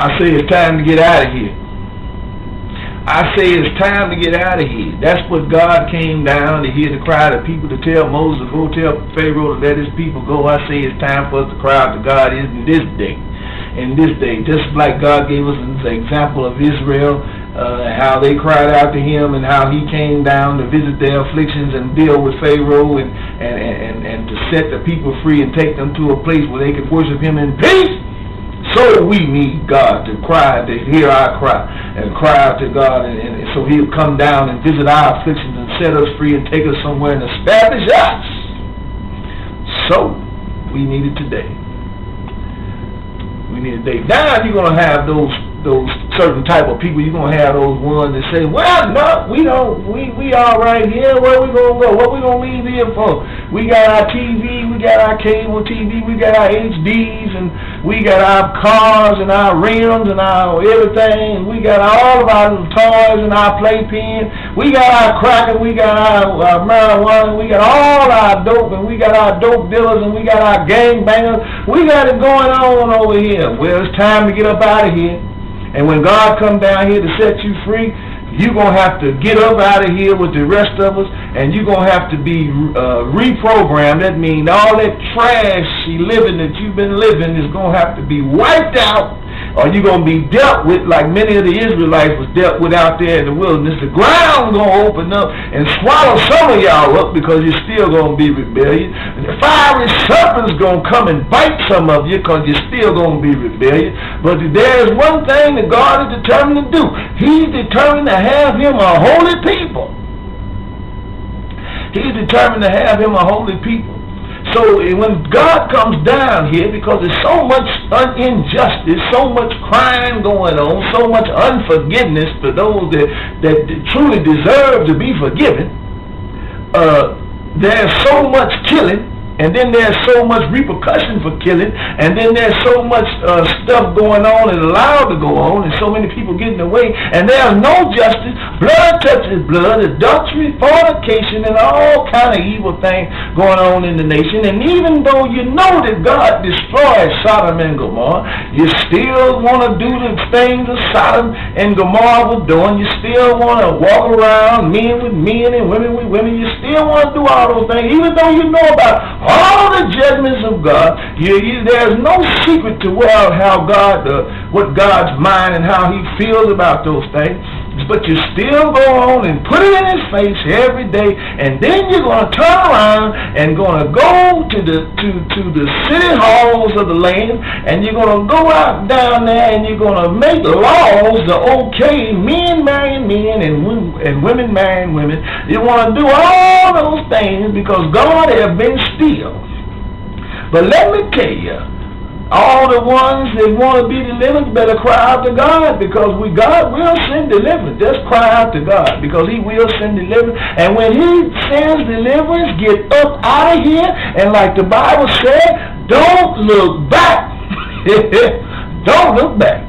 I say it's time to get out of here. I say it's time to get out of here. That's what God came down to hear the cry of the people, to tell Moses to go tell Pharaoh to let his people go. I say it's time for us to cry out to God in this day. In this day, just like God gave us an example of Israel, how they cried out to him and how he came down to visit their afflictions and deal with Pharaoh and to set the people free and take them to a place where they could worship him in peace. So we need God to cry, to hear our cry, and cry out to God, and so he'll come down and visit our afflictions and set us free and take us somewhere and establish us. So we need it today. We need it today. Now you're going to have those certain type of people. You're going to have those ones that say, well, no, we all right here. Where we going to go? What we going to leave here for? We got our TV, we got our cable TV, we got our HDs, and we got our cars and our rims and our everything, and we got all of our toys and our playpen. We got our crack, and we got our marijuana, we got all our dope, and we got our dope dealers, and we got our gangbangers. We got it going on over here. Well, it's time to get up out of here. And when God comes down here to set you free, you're going to have to get up out of here with the rest of us, and you're going to have to be reprogrammed. That means all that trashy living that you've been living is going to have to be wiped out, or you're going to be dealt with like many of the Israelites was dealt with out there in the wilderness. The ground going to open up and swallow some of y'all up because you're still going to be rebellious. The fiery serpent's going to come and bite some of you because you're still going to be rebellious. But there's one thing that God is determined to do. He's determined to have him a holy people. He's determined to have him a holy people. So when God comes down here, because there's so much injustice, so much crime going on, so much unforgiveness for those that truly deserve to be forgiven, there's so much killing, and then there's so much repercussion for killing, and then there's so much stuff going on and allowed to go on, and so many people getting away, and there's no justice. Blood touches blood, adultery, fornication, and all kind of evil things going on in the nation. And even though you know that God destroyed Sodom and Gomorrah, you still want to do the things that Sodom and Gomorrah were doing. You still want to walk around men with men and women with women. You still want to do all those things, even though you know about all the judgments of God. There's no secret to how God, what God's mind and how he feels about those things. But you still go on and put it in his face every day, and then you're going to turn around and going to go to the city halls of the land, and you're going to go out down there and you're going to make laws to okay men marrying men and women marrying women. You want to do all those things because God has been still. But let me tell you, all the ones that want to be delivered better cry out to God, because God will send deliverance. Just cry out to God, because he will send deliverance. And when he sends deliverance, get up out of here. And like the Bible said, don't look back. Don't look back.